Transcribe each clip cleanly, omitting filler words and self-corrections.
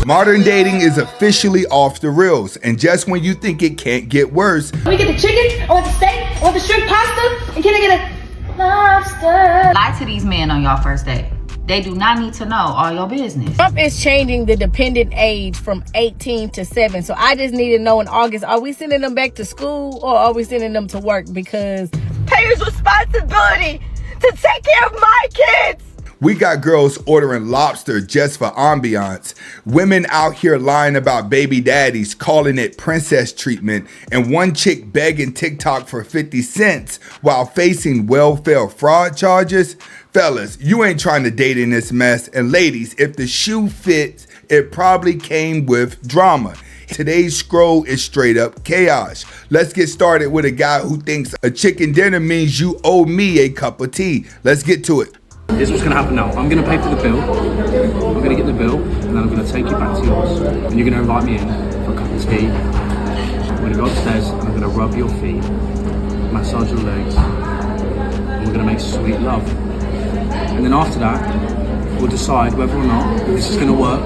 Modern dating is officially off the rails, and just when you think it can't get worse, Let me get the chicken, I want the steak, I want the shrimp pasta, and can I get a lobster? Lie to these men on y'all first date. They do not need to know all your business. Trump is changing the dependent age from 18 to 7. So I just need to know in August, are we sending them back to school or are we sending them to work? Because payers' responsibility to take care of my kids. we got girls ordering lobster just for ambiance, women out here lying about baby daddies, calling it princess treatment, and one chick begging TikTok for 50 cents while facing welfare fraud charges. Fellas, you ain't trying to date in this mess, and ladies, if the shoe fits, it probably came with drama. Today's scroll is straight up chaos. Let's get started with a guy who thinks a chicken dinner means you owe me a cup of tea. Let's get to it. Here's what's going to happen now. I'm going to pay for the bill. I'm going to get the bill, and then I'm going to take you back to yours. And you're going to invite me in for a cup of tea. I'm going to go upstairs, and I'm going to rub your feet, massage your legs, and we're going to make sweet love. And then after that, we'll decide whether or not this is going to work.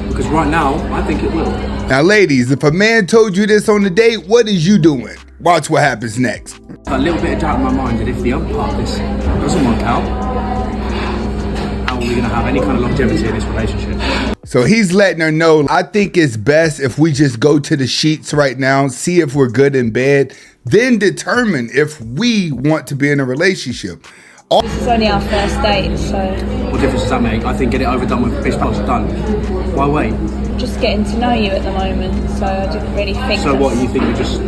Because right now, I think it will. Now, ladies, if a man told you this on the date, what is you doing? Watch what happens next. A little bit of doubt in my mind that if the other part of this doesn't work out, how are we going to have any kind of longevity in this relationship? So he's letting her know, I think it's best if we just go to the sheets right now, see if we're good in bed, then determine if we want to be in a relationship. This is only our first date, so What difference does that make? I think get it over, done with, bitch, boss, done. Why wait? just getting to know you at the moment, so I didn't really think So what, that's- you think we just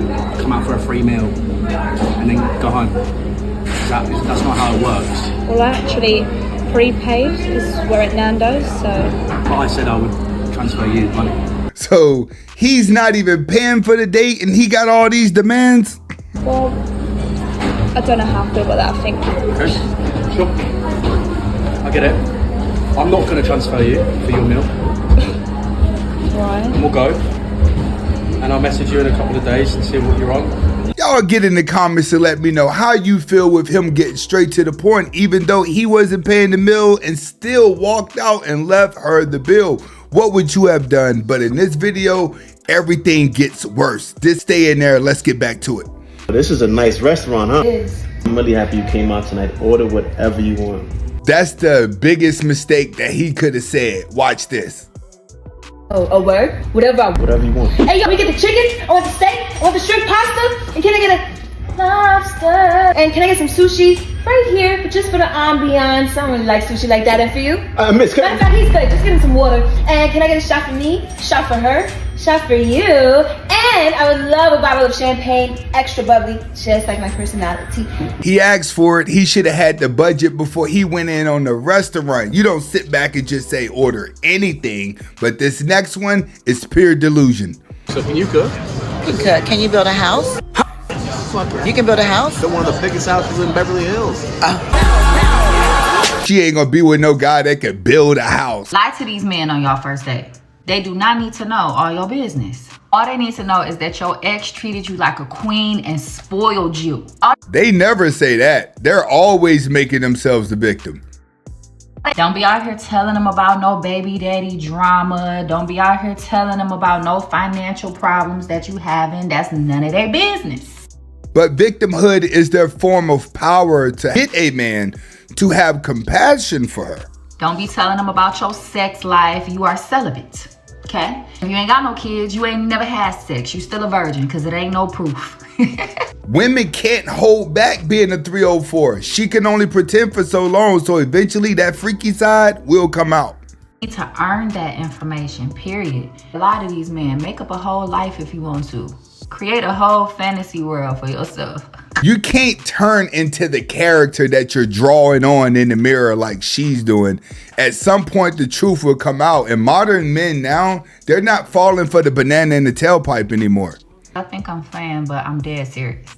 come out for a free meal and then go home? That's not how it works. Well, I actually prepaid because we're at Nando's, so But I said I would transfer you the money. So he's not even paying for the date and he got all these demands? well, I don't know how I feel about that. I think Okay? Sure. I get it. I'm not going to transfer you for your meal. right. And we'll go. And I'll message you in a couple of days and see what you're on. Y'all get in the comments and let me know how you feel with him getting straight to the point, even though he wasn't paying the meal and still walked out and left her the bill. What would you have done? But in this video, everything gets worse. Just stay in there. Let's get back to it. This is a nice restaurant, huh? It is. I'm really happy you came out tonight. Order whatever you want. That's the biggest mistake that he could have said. Watch this. Oh, a word? Whatever I want. Whatever you want. Hey, yo, let me get the chicken, I want the steak, I want the shrimp pasta, and can I get a lobster? And can I get some sushi? Right here, but just for the ambiance. I don't really like sushi like that. And for you? Miss, Matter of fact, he's good. Just give him some water. And can I get a shot for me? Shot for her? Shot for you? And I would love a bottle of champagne, extra bubbly, just like my personality. He asked for it. He should have had the budget before he went in on the restaurant. You don't sit back and just say order anything. But this next one is pure delusion. So can you cook? Cook. Can you build a house? You can build a house? one of the biggest houses in Beverly Hills. She ain't gonna be with no guy that could build a house. Lie to these men on y'all first date. They do not need to know all your business. All they need to know is that your ex treated you like a queen and spoiled you. They never say that. They're always making themselves the victim. Don't be out here telling them about no baby daddy drama. Don't be out here telling them about no financial problems that you having. That's none of their business. But victimhood is their form of power to hit a man to have compassion for her. Don't be telling them about your sex life. You are celibate, okay? If you ain't got no kids, you ain't never had sex. You still a virgin because it ain't no proof. Women can't hold back being a 304. She can only pretend for so long, so eventually that freaky side will come out. You need to earn that information, period. A lot of these men make up a whole life if you want to. Create a whole fantasy world for yourself. You can't turn into the character that you're drawing on in the mirror like she's doing. At some point, the truth will come out. And modern men now, they're not falling for the banana in the tailpipe anymore. I think I'm playing, but I'm dead serious.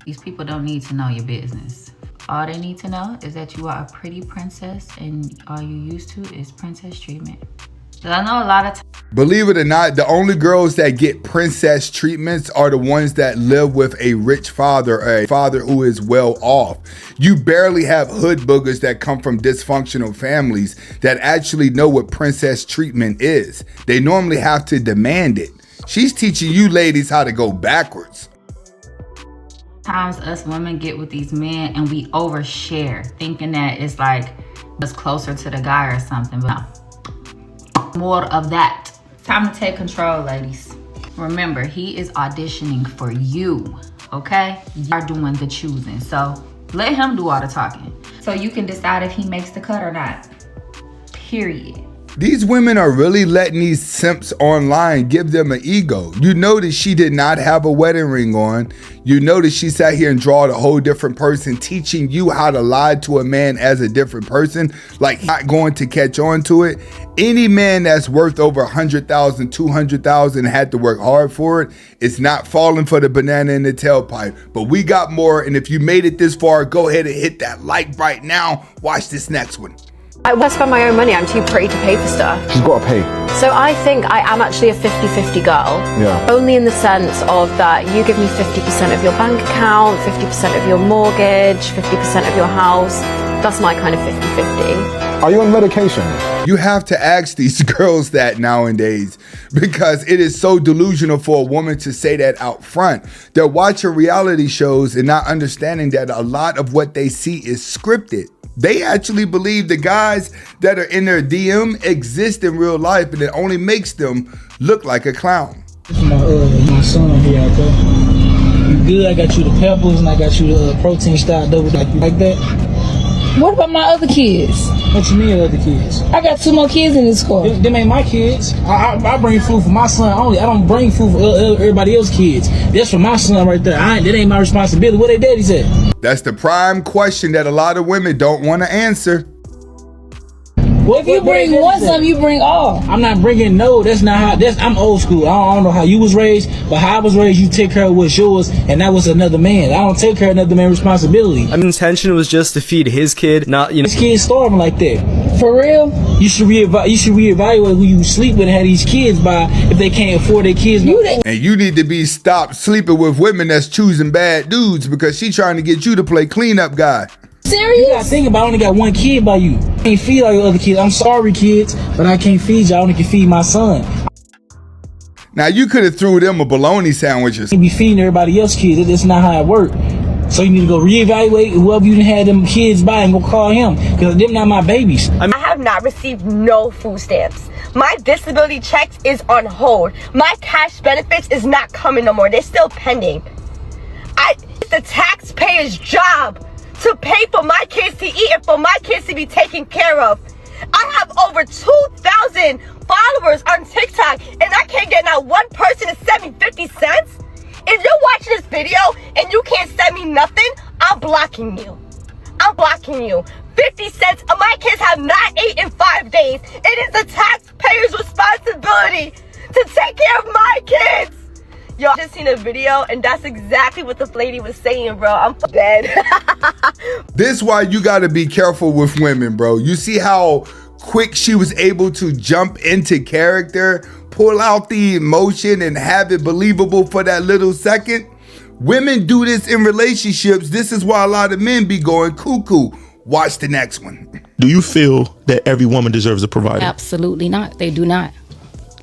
These people don't need to know your business. All they need to know is that you are a pretty princess and all you used to is princess treatment. I know a lot of Believe it or not, the only girls that get princess treatments are the ones that live with a rich father, or a father who is well off. You barely have hood boogers that come from dysfunctional families that actually know what princess treatment is. They normally have to demand it. She's teaching you ladies how to go backwards. times us women get with these men and we overshare, thinking that it's like us closer to the guy or something, but no. More of that. Time to take control, ladies. Remember, he is auditioning for you, okay? You are doing the choosing, so let him do all the talking. So you can decide if he makes the cut or not, period. These women are really letting these simps online give them an ego. You notice she did not have a wedding ring on. You notice she sat here and drawed a whole different person, teaching you how to lie to a man as a different person, like not going to catch on to it. Any man that's worth over 100,000, 200,000 had to work hard for it. It's not falling for the banana in the tailpipe. But we got more, and if you made it this far, go ahead and hit that like right now. Watch this next one. I spend my own money. I'm too pretty to pay for stuff. She's got to pay. So I think I am actually a 50-50 girl. Yeah. Only in the sense of that you give me 50% of your bank account, 50% of your mortgage, 50% of your house. That's my kind of 50-50. Are you on medication? You have to ask these girls that nowadays because it is so delusional for a woman to say that out front. They're watching reality shows and not understanding that a lot of what they see is scripted. They actually believe the guys that are in their DM exist in real life, and it only makes them look like a clown. This is my son here out there. You good? I got you the peppers and I got you the protein style double like that. What about my other kids? What you mean other kids? I got 2 more kids in this car. Them ain't my kids. I bring food for my son only. I don't bring food for everybody else's kids. That's for my son right there. That ain't my responsibility. Where they daddy's at? That's the prime question that a lot of women don't want to answer. Well, if you bring one son, you bring all. I'm not bringing that's not how, I'm old school. I don't know how you was raised, but how I was raised, you take care of what's yours, and that was another man. I don't take care of another man's responsibility. My intention was just to feed his kid, not, This kid's starving like that. For real? You should reevaluate who you sleep with and have these kids by if they can't afford their kids. And you need to be stopped sleeping with women that's choosing bad dudes because she trying to get you to play cleanup guy. Serious? You gotta think about I only got 1 kid by you. I can't feed all your other kids. I'm sorry, kids, but I can't feed you. I only can feed my son. Now you could have threw them a bologna sandwich. You be feeding everybody else's kids. That's not how it works. So you need to go reevaluate whoever you had them kids by and go call him because them not my babies. I have not received no food stamps. My disability checks is on hold. My cash benefits is not coming no more. They're still pending. It's the taxpayer's job to pay for my kids to eat and for my kids to be taken care of. I have over 2,000 followers on TikTok and I can't get not one person to send me 50 cents. If you're watching this video and you can't send me nothing, I'm blocking you. I'm blocking you. 50 cents. My kids have not ate in 5 days. It is the taxpayer's responsibility to take care of my kids. Yo, I just seen a video and that's exactly what the lady was saying, bro. I'm dead. This is why you got to be careful with women, bro. You see how quick she was able to jump into character, pull out the emotion and have it believable for that little second? Women do this in relationships. This is why a lot of men be going cuckoo. Watch the next one. Do you feel that every woman deserves a provider? Absolutely not. They do not.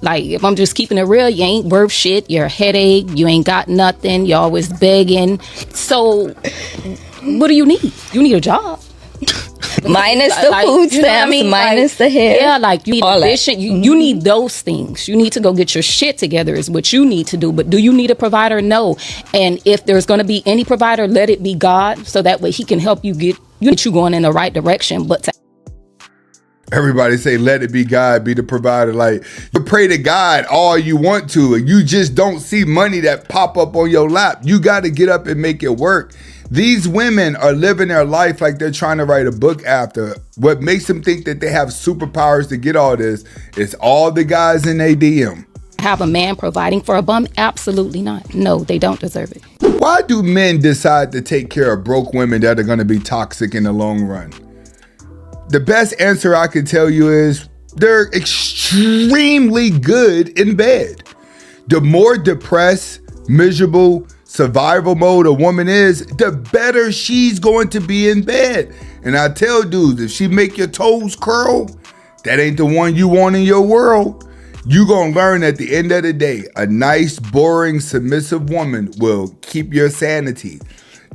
Like, if I'm just keeping it real, you ain't worth shit. You're a headache. You ain't got nothing. You're always begging. So, what do you need? You need a job. Minus the food stamps, minus the hair. Yeah, like you need you need those things. You need to go get your shit together is what you need to do. But do you need a provider? No. And if there's going to be any provider, let it be God, so that way he can help you get you going in the right direction. But Everybody say, let it be God, be the provider. Like, you pray to God all you want to, and you just don't see money that pop up on your lap. You got to get up and make it work. These women are living their life like they're trying to write a book after. What makes them think that they have superpowers to get all this is all the guys in their DM. Have a man providing for a bum? Absolutely not. No, they don't deserve it. Why do men decide to take care of broke women that are going to be toxic in the long run? The best answer I can tell you is they're extremely good in bed. The more depressed, miserable, survival mode a woman is, the better she's going to be in bed. And I tell dudes, if she make your toes curl, that ain't the one you want in your world. You gonna learn at the end of the day, a nice, boring, submissive woman will keep your sanity.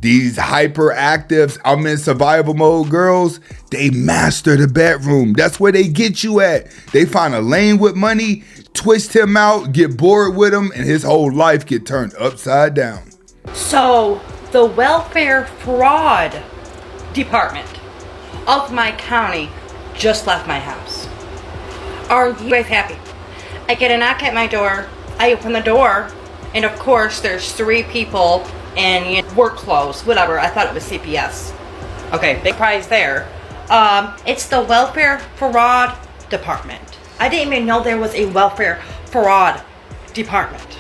These hyperactive, I'm in survival mode girls, they master the bedroom. That's where they get you at. They find a lane with money, twist him out, get bored with him, and his whole life get turned upside down. So, the welfare fraud department of my county just left my house. Are you guys happy? I get a knock at my door, I open the door, and of course there's 3 people in work clothes, whatever. I thought it was CPS. Okay, big prize there. It's the welfare fraud department. I didn't even know there was a welfare fraud department.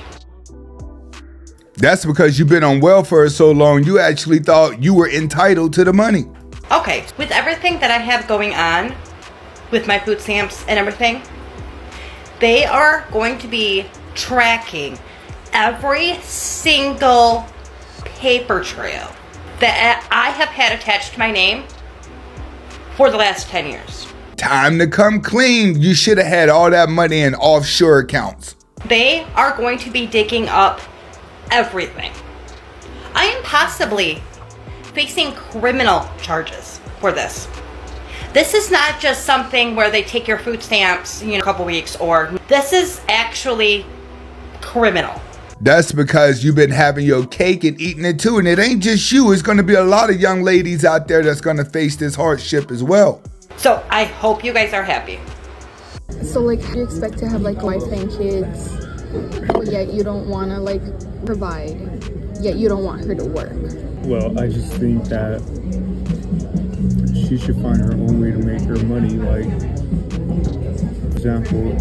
That's because you've been on welfare so long, you actually thought you were entitled to the money. Okay, with everything that I have going on, with my food stamps and everything, they are going to be tracking every single paper trail that I have had attached to my name for the last 10 years. Time to come clean. You should have had all that money in offshore accounts. They are going to be digging up everything. I am possibly facing criminal charges for this. This is not just something where they take your food stamps, a couple weeks, or this is actually criminal. That's because you've been having your cake and eating it too. And it ain't just you. It's going to be a lot of young ladies out there that's going to face this hardship as well. So I hope you guys are happy. So like, you expect to have like a wife and kids, but yet you don't want to like provide, yet you don't want her to work. Well, I just think that she should find her own way to make her money. Like, for example,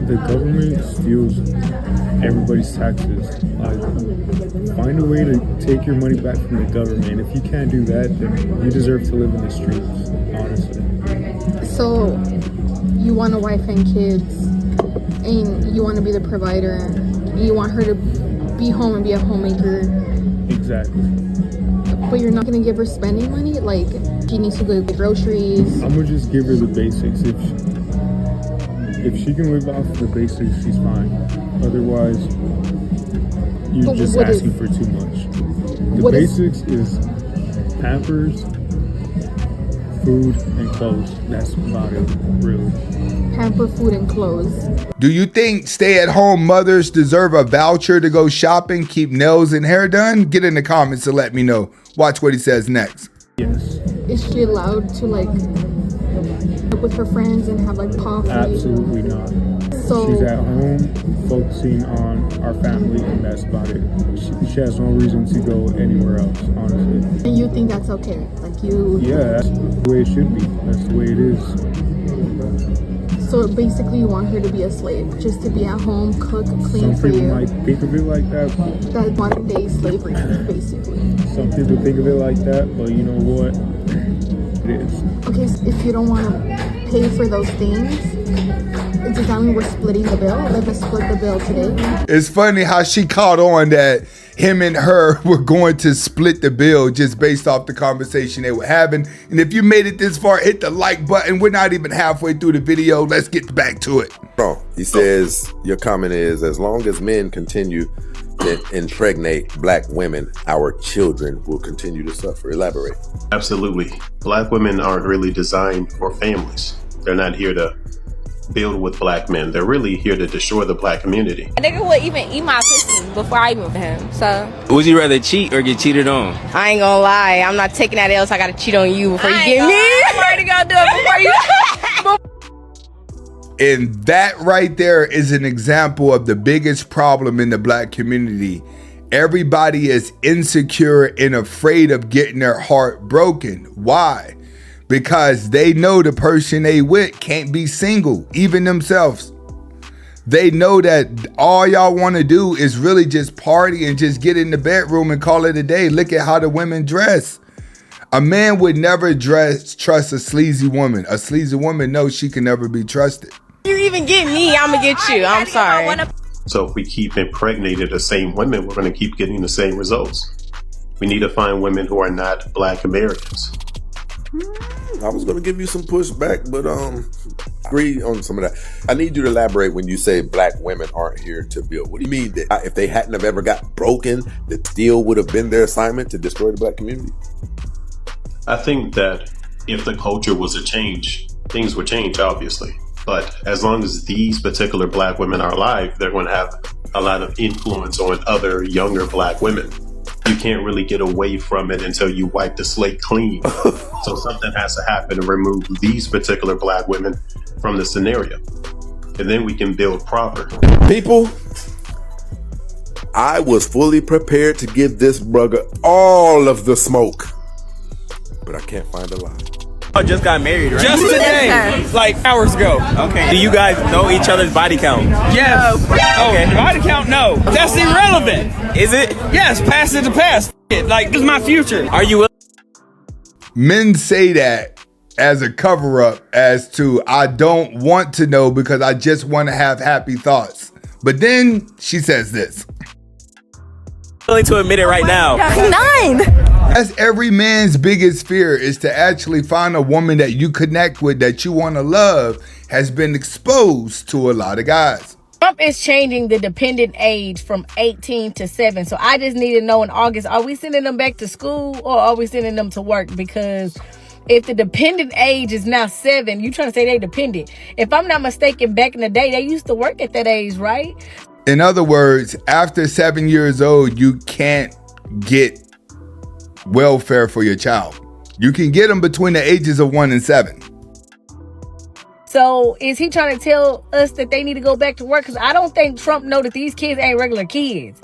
the government steals everybody's taxes. Like, find a way to take your money back from the government. If you can't do that, then you deserve to live in the streets, honestly. So you want a wife and kids, and you want to be the provider, and you want her to be home and be a homemaker. Exactly. But you're not going to give her spending money? Like, she needs to go get groceries. I'm going to just give her the basics. If she can live off the basics, she's fine. Otherwise, you're just asking for too much. The basics is Pampers, food, and clothes. That's about it, really. Pamper, food, and clothes. Do you think stay-at-home mothers deserve a voucher to go shopping, keep nails and hair done? Get in the comments and let me know. Watch what he says next. Yes. Is she allowed to like with her friends and have like coffee? Absolutely not. So she's at home focusing on our family, and that's about it. She has no reason to go anywhere else, honestly. And you think that's okay? Like you? Yeah, that's the way it should be. That's the way it is. So basically you want her to be a slave, just to be at home, cook, clean for you. Some people might think of it like that. That's modern day slavery, basically. Some people think of it like that, but you know what? It is. Okay, so if you don't want to pay for those things, does that mean we're splitting the bill? Let's split the bill today. It's funny how she caught on that him and her were going to split the bill just based off the conversation they were having. And if you made it this far, hit the like button. We're not even halfway through the video. Let's get back to it. He says, your comment is, as long as men continue to impregnate black women, our children will continue to suffer. Elaborate. Absolutely. Black women aren't really designed for families. They're not here to build with black men. They're really here to destroy the black community. A nigga would even eat my pussy before I even with him, so. Would you rather cheat or get cheated on? I ain't gonna lie, I'm not taking that L, so I gotta cheat on you before you get me. I'm already gonna do it before you. And that right there is an example of the biggest problem in the black community. Everybody is insecure and afraid of getting their heart broken. Why? Because they know the person they with can't be single, even themselves. They know that all y'all want to do is really just party and just get in the bedroom and call it a day. Look at how the women dress. A man would never trust a sleazy woman. A sleazy woman knows she can never be trusted. You even get me, I'm gonna get you. I'm sorry. So if we keep impregnating the same women, we're going to keep getting the same results. We need to find women who are not Black Americans. I was going to give you some pushback, but agree on some of that. I need you to elaborate when you say Black women aren't here to build. What do you mean that if they hadn't have ever got broken, that still would have been their assignment to destroy the Black community? I think that if the culture was to change, things would change, obviously. But as long as these particular Black women are alive, they're going to have a lot of influence on other younger Black women. You can't really get away from it until you wipe the slate clean. So something has to happen to remove these particular Black women from the scenario. And then we can build proper. People, I was fully prepared to give this brother all of the smoke, but I can't find a lie. I just got married, right? Just today, like hours ago. Okay. Do you guys know each other's body count? Yes. Okay. Body count, no. That's irrelevant. Is it? Yes, past is the past. Like, this is my future. Are you? Men say that as a cover-up as to, I don't want to know because I just want to have happy thoughts. But then she says this. Willing to admit it right now. 9. That's every man's biggest fear, is to actually find a woman that you connect with, that you want to love, has been exposed to a lot of guys. Trump is changing the dependent age from 18 to 7. So I just need to know in August, are we sending them back to school or are we sending them to work? Because if the dependent age is now 7, you trying to say they dependent. If I'm not mistaken, back in the day, they used to work at that age, right? In other words, after 7 years old, you can't get welfare for your child. You can get them between the ages of 1 and 7. So is he trying to tell us that they need to go back to work? Because I don't think Trump know that these kids ain't regular kids.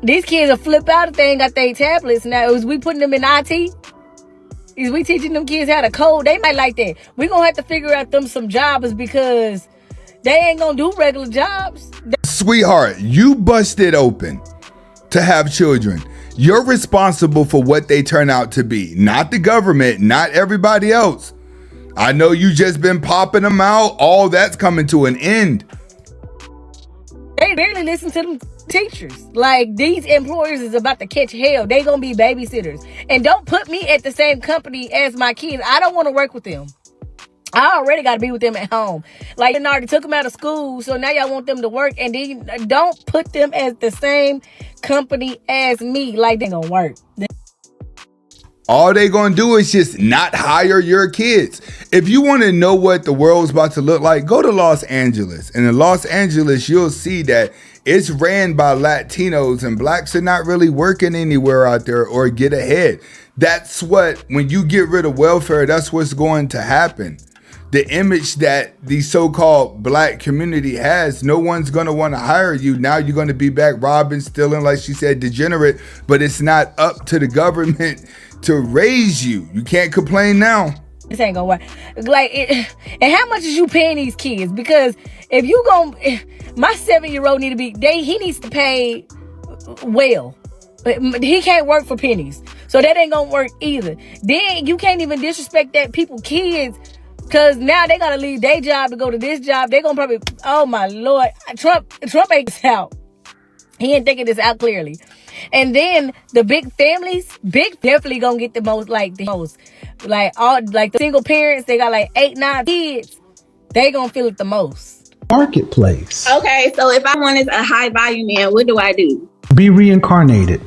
These kids will flip out if they ain't got their tablets. Now, is we putting them in IT? Is we teaching them kids how to code? They might like that. We're going to have to figure out them some jobs because they ain't going to do regular jobs. Sweetheart, you busted open to have children. You're responsible for what they turn out to be, not the government, not everybody else. I know you just been popping them out. All that's coming to an end. They barely listen to them teachers. Like, these employers is about to catch hell. They gonna be babysitters. And don't put me at the same company as my kids. I don't want to work with them. I already got to be with them at home. Like, I already took them out of school, so now y'all want them to work. And then don't put them as the same company as me. Like, they gonna work. All they gonna do is just not hire your kids. If you want to know what the world's about to look like, go to Los Angeles. And in Los Angeles, you'll see that it's ran by Latinos, and blacks are not really working anywhere out there or get ahead. That's what, when you get rid of welfare, that's what's going to happen. The image that the so-called black community has, no one's going to want to hire you. Now you're going to be back robbing, stealing, like she said, degenerate, but it's not up to the government to raise you. You can't complain now. This ain't gonna work. Like, and how much is you paying these kids? Because if you my 7-year-old need to be, he needs to pay well. He can't work for pennies. So that ain't gonna work either. Then you can't even disrespect that kids, because now they gotta leave their job to go to this job. They gonna probably, oh my Lord, Trump ain't this out. He ain't thinking this out clearly. And then the big families, definitely gonna get the most, like all, like the single parents, they got like 8, 9 kids. They gonna feel it the most. Marketplace. Okay, so if I wanted a high volume man, what do I do? Be reincarnated.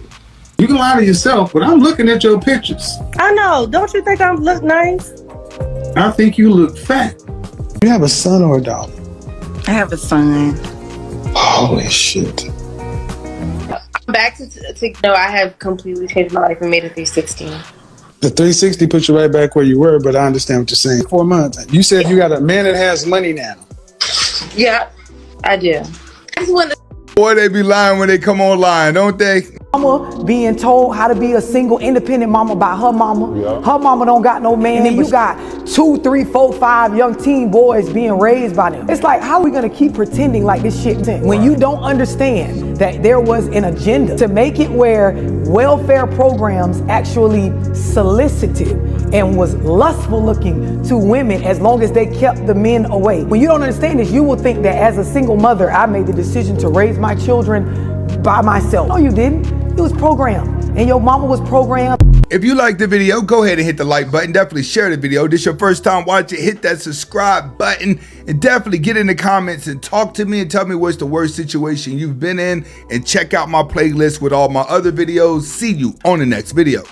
You can lie to yourself, but I'm looking at your pictures. I know. Don't you think I look nice? I think you look fat. You have a son or a daughter? I have a son. Holy shit. Back to I have completely changed my life and made a 360. The 360 put you right back where you were, but I understand what you're saying. 4 months. You said you got a man that has money now. Yeah, I do. I just want to Boy, they be lying when they come online, don't they? Mama being told how to be a single, independent mama by her mama. Yeah. Her mama don't got no man. And then you got 2, 3, 4, 5 young teen boys being raised by them. It's like, how are we gonna keep pretending like this shit when you don't understand that there was an agenda to make it where welfare programs actually solicited and was lustful looking to women as long as they kept the men away. When you don't understand this, you will think that as a single mother, I made the decision to raise my children by myself. No, you didn't. It was programmed, and your mama was programmed. If you like the video, go ahead and hit the like button. Definitely share the video. This is your first time watching, hit that subscribe button, and definitely get in the comments and talk to me and tell me what's the worst situation you've been in, and check out my playlist with all my other videos. See you on the next video.